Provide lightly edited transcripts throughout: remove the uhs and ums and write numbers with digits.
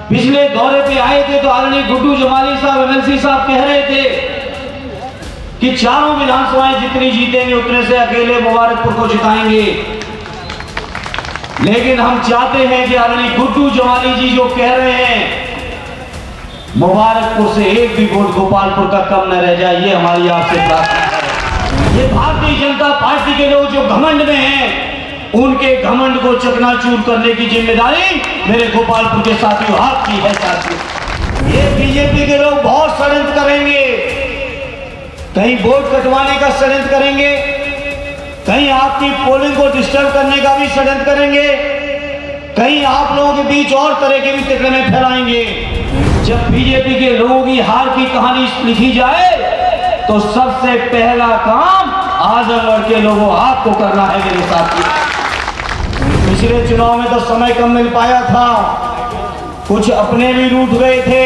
पिछले दौरे पे आए थे तो आदरणीय गुड्डू जमाली साहब एमएलसी साहब कह रहे थे कि चारों विधानसभाएं जितनी जीतेंगे उतने से अकेले मुबारकपुर को जिताएंगे। लेकिन हम चाहते हैं कि आदरणीय गुड्डू जमाली जी जो कह रहे हैं मुबारकपुर से एक भी वोट गोपालपुर का कम न रह जाए, ये हमारी आपसे प्रार्थना है। ये भारतीय जनता पार्टी के लोग जो घमंड में हैं उनके घमंड को चकनाचूर करने की जिम्मेदारी मेरे गोपालपुर के साथियों आपकी है। साथियों, ये बीजेपी के लोग बहुत षड्यंत्र करेंगे, कहीं वोट कटवाने का षड्यंत्र करेंगे, कहीं आपकी पोलिंग को डिस्टर्ब करने का भी षड्यंत्र करेंगे, कहीं आप लोगों के बीच और तरह के भी तिकड़मे फैलाएंगे। जब बीजेपी के लोगों की हार की कहानी लिखी जाए तो सबसे पहला काम आजमगढ़ के लोगों आपको करना है मेरे साथियों। पिछले चुनाव में तो समय कम मिल पाया था, कुछ अपने भी रूठ गए थे।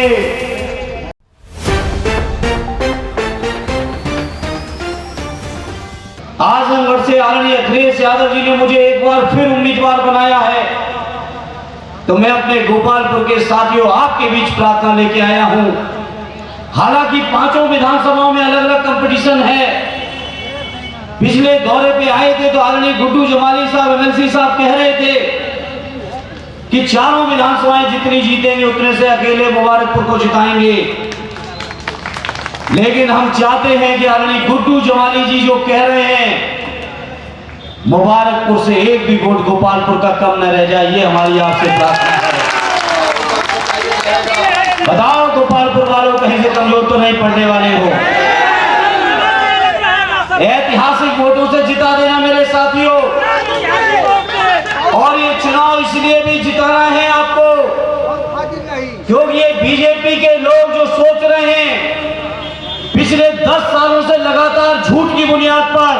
आजमगढ़ से आदरणीय अखिलेश यादव जी ने मुझे एक बार फिर उम्मीदवार बनाया है, तो मैं अपने गोपालपुर के साथियों आपके बीच प्रार्थना लेके आया हूं। हालांकि पांचों विधानसभाओं में अलग अलग कंपटीशन है। पिछले दौरे पे आए थे तो आदरणीय गुड्डू जमाली साहब एमएलसी साहब कह रहे थे कि चारों विधानसभाएं जितनी जीतेंगे उतने से अकेले मुबारकपुर को जिताएंगे। लेकिन हम चाहते हैं कि आदरणीय गुड्डू जमाली जी जो कह रहे हैं मुबारकपुर से एक भी वोट गोपालपुर का कम न रह जाए, ये हमारी आपसे प्रार्थना है। बताओ गोपालपुर वालों, कहीं से कमजोर तो नहीं पड़ने वाले हो। ऐतिहासिक वोटों से जिता देना मेरे साथियों। और ये चुनाव इसलिए भी जिताना है आपको क्योंकि ये बीजेपी के लोग जो सोच रहे हैं पिछले 10 सालों से लगातार झूठ की बुनियाद पर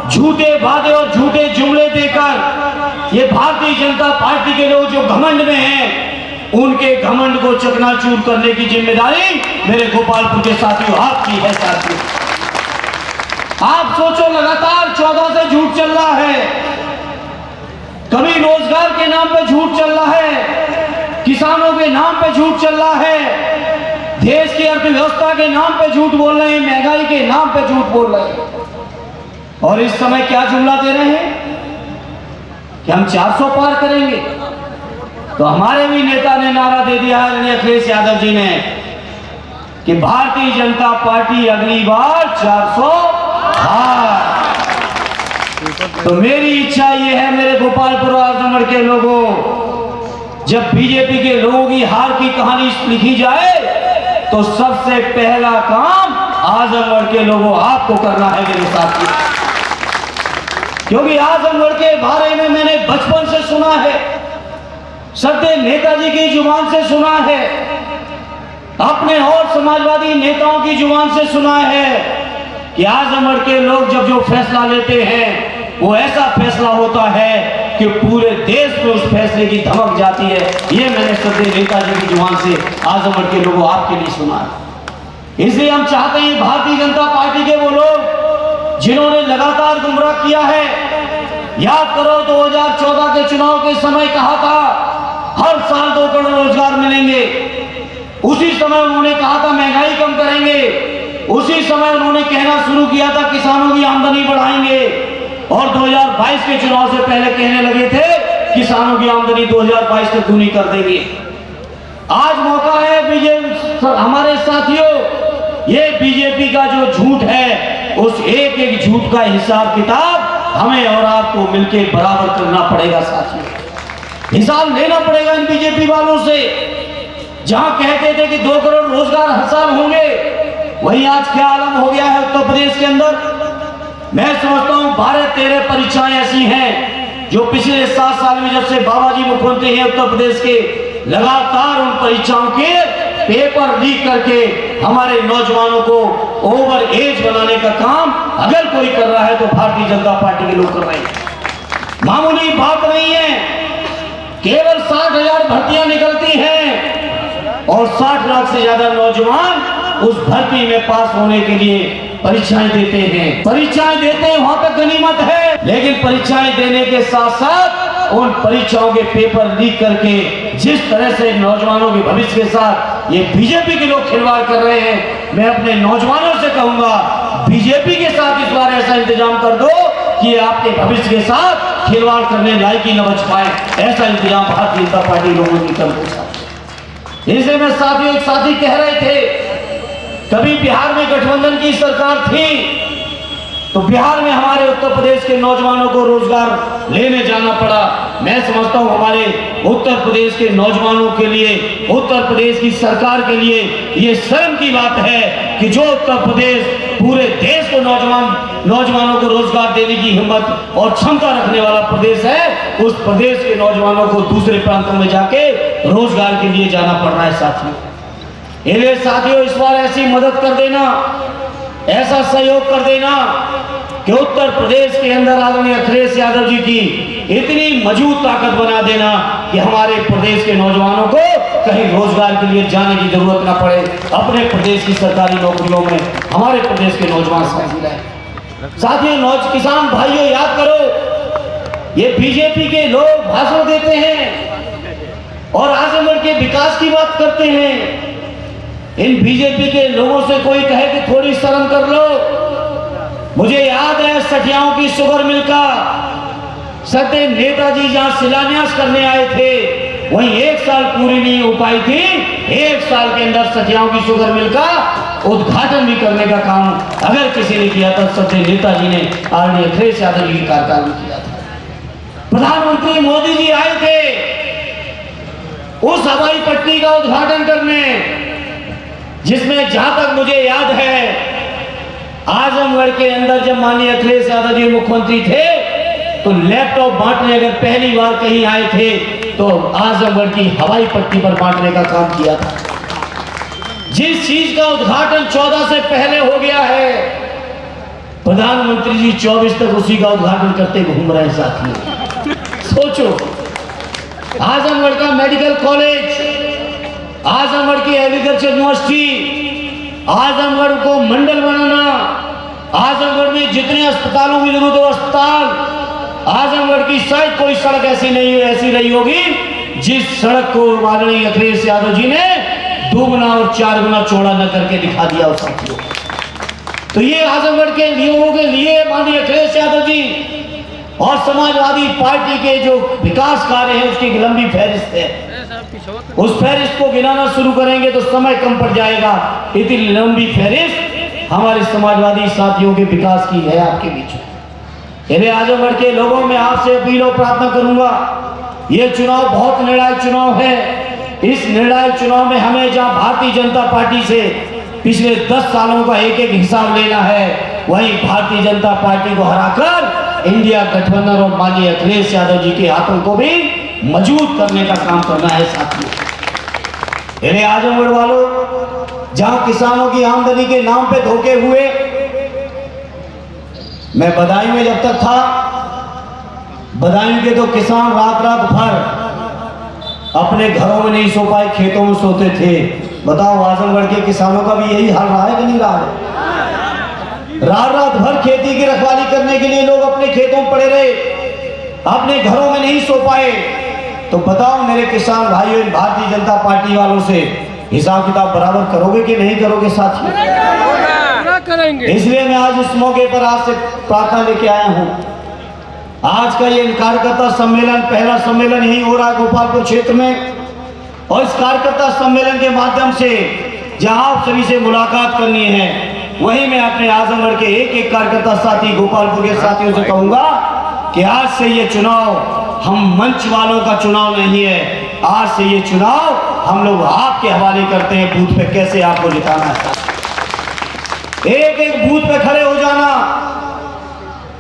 झूठे वादे और झूठे जुमले देकर ये भारतीय जनता पार्टी के लोग जो घमंड में हैं उनके घमंड को चकनाचूर करने की जिम्मेदारी मेरे गोपालपुर के साथियों आपकी है। साथियों, आप सोचो, लगातार 14 से झूठ चल रहा है। कभी रोजगार के नाम पे झूठ चल रहा है, किसानों के नाम पे झूठ चल रहा है, देश की अर्थव्यवस्था के नाम पे झूठ बोल रहे हैं, महंगाई के नाम पे झूठ बोल रहे हैं। और इस समय क्या जुमला दे रहे हैं कि हम 400 पार करेंगे। तो हमारे भी नेता ने नारा दे दिया है अखिलेश यादव जी ने कि भारतीय जनता पार्टी अगली बार 400 पार। तो मेरी इच्छा यह है मेरे गोपालपुर आजमगढ़ के लोगों, जब बीजेपी के लोगों की हार की कहानी लिखी जाए तो सबसे पहला काम आजमगढ़ के लोगों आपको करना है मेरे साथियों। क्योंकि आजमगढ़ के बारे में मैंने बचपन से सुना है, सत्य नेताजी की जुबान से सुना है, अपने और समाजवादी नेताओं की जुबान से सुना है कि आजमगढ़ के लोग जब जो फैसला लेते हैं वो ऐसा फैसला होता है कि पूरे देश में उस फैसले की धमक जाती है। ये मैंने सत्य नेताजी की जुबान से आजमगढ़ के लोगों आपके लिए सुना है। इसलिए हम चाहते हैं भारतीय जनता पार्टी के वो लोग जिन्होंने लगातार गुमराह किया है, याद करो 2014 के चुनाव के समय कहा था हर साल 2 करोड़ रोजगार मिलेंगे। उसी समय उन्होंने कहा था महंगाई कम करेंगे। उसी समय उन्होंने कहना शुरू किया था किसानों की आमदनी बढ़ाएंगे। और 2022 के चुनाव से पहले कहने लगे थे किसानों की आमदनी 2022 तक दूनी कर देंगे। आज मौका है बीजेपी हमारे साथियों, ये बीजेपी का जो झूठ है उस एक एक झूठ का हिसाब किताब हमें और आपको मिलकर बराबर करना पड़ेगा। साथियों, हिसाब लेना पड़ेगा इन बीजेपी वालों से। जहां कहते थे कि 2 करोड़ रोजगार हर साल होंगे, वहीं आज क्या आलम हो गया है उत्तर प्रदेश के अंदर। मैं समझता हूं 12-13 परीक्षाएं ऐसी हैं जो पिछले 7 साल में जब से बाबा जी मुख्यमंत्री हैं उत्तर प्रदेश के, लगातार उन परीक्षाओं के पेपर लीक करके हमारे नौजवानों को ओवर एज बनाने का काम अगर कोई कर रहा है तो भारतीय जनता पार्टी के लोग कर रहे हैं। मामूली बात नहीं है, केवल 60,000 भर्तियां निकलती हैं और 60 लाख से ज्यादा नौजवान उस भर्ती में पास होने के लिए परीक्षाएं देते हैं। परीक्षाएं देते हैं वहां तक गनीमत है, लेकिन परीक्षाएं देने के साथ साथ उन परीक्षाओं के पेपर लीक करके जिस तरह से नौजवानों के भविष्य के साथ ये बीजेपी के लोग खिलवाड़ कर रहे हैं, मैं अपने नौजवानों से कहूंगा बीजेपी के साथ इस बार ऐसा इंतजाम कर दो कि आपके भविष्य के साथ खिलवाड़ करने लायक ही न बच पाए। ऐसा इंतजाम भारतीय जनता पार्टी लोगों की कर दो। इसलिए मैं साथियों, एक साथी कह रहे थे कभी बिहार में गठबंधन की सरकार थी तो बिहार में हमारे उत्तर प्रदेश के नौजवानों को रोजगार लेने जाना पड़ा। मैं समझता हूं हमारे उत्तर प्रदेश के नौजवानों के लिए, उत्तर प्रदेश की सरकार के लिए ये शर्म की बात है कि जो उत्तर प्रदेश पूरे देश को नौजवानों को रोजगार देने की हिम्मत और क्षमता रखने वाला प्रदेश है, उस प्रदेश के नौजवानों को दूसरे प्रांतों में जाके रोजगार के लिए जाना पड़ रहा है। साथियों इस बार ऐसी मदद कर देना, ऐसा सहयोग कर देना कि उत्तर प्रदेश के अंदर आदरणीय अखिलेश यादव जी की इतनी मजबूत ताकत बना देना कि हमारे प्रदेश के नौजवानों को कहीं रोजगार के लिए जाने की जरूरत ना पड़े, अपने प्रदेश की सरकारी नौकरियों में हमारे प्रदेश के नौजवान शामिल रहे। साथियों, किसान भाइयों, याद करो ये बीजेपी के लोग भाषण देते हैं और आजमगढ़ के विकास की बात करते हैं। इन बीजेपी के लोगों से कोई कहे कि थोड़ी शर्म कर लो। मुझे याद है सठियाओं की शुगर मिल का सत्य नेताजी जहां शिलान्यास करने आए थे वहीं 1 साल पूरी नहीं हो पाई थी, 1 साल के अंदर सठियाओं की शुगर मिल का उद्घाटन भी करने का काम अगर किसी ने किया था सत्य नेताजी ने आदरणीय अखिलेश यादव जी के कार्यकाल में किया था। प्रधानमंत्री मोदी जी आए थे उस हवाई पट्टी का उद्घाटन करने, जिसमें जहां तक मुझे याद है आजमगढ़ के अंदर जब माननीय अखिलेश यादव जी मुख्यमंत्री थे तो लैपटॉप बांटने अगर पहली बार कहीं आए थे तो आजमगढ़ की हवाई पट्टी पर बांटने का काम किया था। जिस चीज का उद्घाटन 14 से पहले हो गया है, प्रधानमंत्री जी 24 तक उसी का उद्घाटन करते घूम रहे हैं। साथियों सोचो, आजमगढ़ का मेडिकल कॉलेज, आजमगढ़ की एग्रीकल्चर यूनिवर्सिटी, आजमगढ़ को मंडल बनाना, आजमगढ़ में जितने अस्पतालों की जरूरत हो अस्पताल, आजमगढ़ की शायद कोई सड़क ऐसी रही होगी जिस सड़क को माननीय अखिलेश यादव जी ने 2 गुना और 4 गुना चौड़ा न करके दिखा दिया उस साथियों। तो ये आजमगढ़ के लोगों के लिए माननीय अखिलेश यादव जी और समाजवादी पार्टी के जो विकास कार्य है उसकी एक लंबी फहरिस्त है। उस फहरिस्त को गिनाना शुरू करेंगे तो समय कम पड़ जाएगा। इतनी लंबी फहरिस्त हमारे समाजवादी साथियों के विकास की है आपके बीच में। आजमगढ़ के लोगों में आपसे अपील और प्रार्थना करूंगा, ये चुनाव बहुत निर्णायक चुनाव है। इस निर्णायक चुनाव में हमें जहां भारतीय जनता पार्टी से पिछले 10 सालों का एक एक हिसाब लेना है, वहीं भारतीय जनता पार्टी को हराकर इंडिया गठबंधन और माननीय अखिलेश यादव जी के हाथों को भी मजबूत करने का काम करना है। साथियों आजमगढ़ वालों, जहां किसानों की आमदनी के नाम पे धोखे हुए, मैं बदायूं में जब तक था, बदायूं के तो किसान रात रात भर अपने घरों में नहीं सो पाए, खेतों में सोते थे। बताओ आजमगढ़ के किसानों का भी यही हाल रहा है कि नहीं रहा है? रात रात भर खेती की रखवाली करने के लिए लोग अपने खेतों में पड़े रहे, अपने घरों में नहीं सो पाए। तो बताओ मेरे किसान भाइयों, भारतीय जनता पार्टी वालों से हिसाब किताब बराबर करोगे कि नहीं करोगे? साथियों करेंगे। इसलिए मैं आज इस मौके पर आपसे प्रार्थना लेके आया हूं। आज का ये कार्यकर्ता सम्मेलन, पहला सम्मेलन यही हो रहा है गोपालपुर क्षेत्र में, और इस कार्यकर्ता सम्मेलन के माध्यम से जहां आप सभी से मुलाकात करनी है, वहीं मैं अपने आजमगढ़ के एक एक कार्यकर्ता साथी गोपालपुर के साथियों से कहूंगा कि आज से ये चुनाव हम मंच वालों का चुनाव नहीं है, आज से ये चुनाव हम लोग आपके हवाले करते हैं। बूथ पे कैसे आपको जिताना है, एक एक बूथ पे खड़े हो जाना।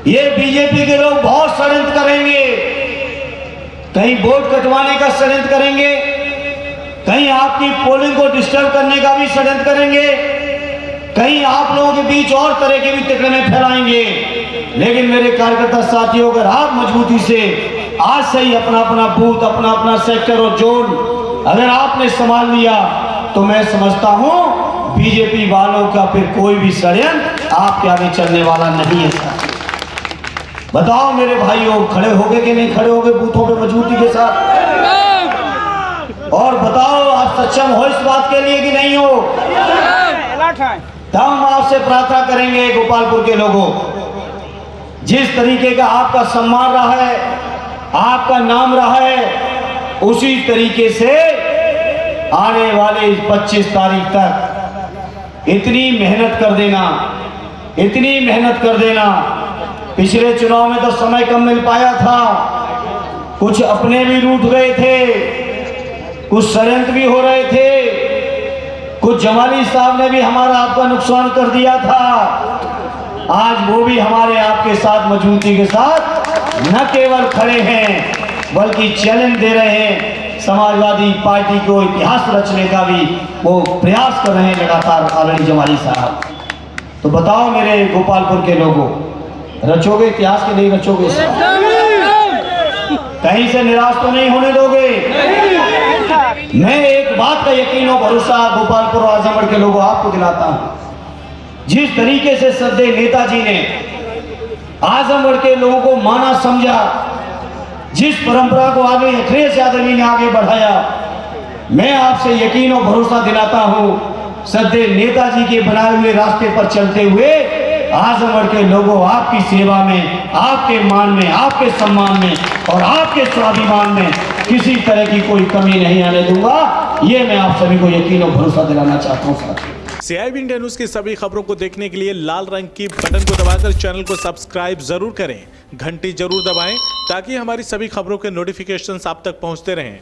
ये बीजेपी के लोग बहुत षड्यंत्र करेंगे, कहीं वोट कटवाने का षड्यंत्र करेंगे, कहीं आपकी पोलिंग को डिस्टर्ब करने का भी षड्यंत्र करेंगे, कहीं आप लोगों के बीच और तरह के भी तिकड़मे फैलाएंगे। लेकिन मेरे कार्यकर्ता साथियों, अगर आप मजबूती से आज से ही अपना अपना बूथ, अपना अपना सेक्टर और जोन अगर आपने संभाल लिया, तो मैं समझता हूं बीजेपी वालों का फिर कोई भी षड्यंत्र आपके आगे चलने वाला नहीं है। बताओ मेरे भाइयों, खड़े होगे कि नहीं खड़े होगे बूथों पे मजबूती के साथ? और बताओ आप सक्षम हो इस बात के लिए कि नहीं हो? तो हम आपसे प्रार्थना करेंगे गोपालपुर के लोगों, जिस तरीके का आपका सम्मान रहा है, आपका नाम रहा है, उसी तरीके से आने वाले 25 तारीख तक इतनी मेहनत कर देना, इतनी मेहनत कर देना। पिछले चुनाव में तो समय कम मिल पाया था, कुछ अपने भी रूठ गए थे, कुछ षड्यंत्र भी हो रहे थे, कुछ जमाली साहब ने भी हमारा आपका नुकसान कर दिया था। आज वो भी हमारे आपके साथ मजबूती के साथ न केवल खड़े हैं बल्कि चैलेंज दे रहे हैं। समाजवादी पार्टी को इतिहास रचने का भी वो प्रयास कर रहे हैं लगातार आदरणीय जमाली साहब। तो बताओ मेरे गोपालपुर के लोगों, रचोगे इतिहास के नहीं रचोगे? कहीं से निराश तो नहीं होने दोगे? मैं एक बात का यकीन और भरोसा गोपालपुर और आजमगढ़ के लोगों आपको दिलाता हूं, जिस तरीके से श्रद्धेय नेताजी ने आजमगढ़ के लोगों को माना समझा, जिस परंपरा को आगे अखिलेश यादव जी ने आगे बढ़ाया, मैं आपसे यकीन और भरोसा दिलाता हूं, श्रद्धेय नेताजी के बनाए हुए रास्ते पर चलते हुए आजमगढ़ के लोगों आपकी सेवा में, आपके मान में, आपके सम्मान में और आपके स्वाभिमान में किसी तरह की कोई कमी नहीं आने दूंगा। ये मैं आप सभी को यकीन और भरोसा दिलाना चाहता हूं साथियों। CIB इंडिया न्यूज की सभी खबरों को देखने के लिए लाल रंग की बटन को दबाकर चैनल को सब्सक्राइब जरूर करें, घंटी जरूर दबाएं ताकि हमारी सभी खबरों के नोटिफिकेशंस आप तक पहुंचते रहें।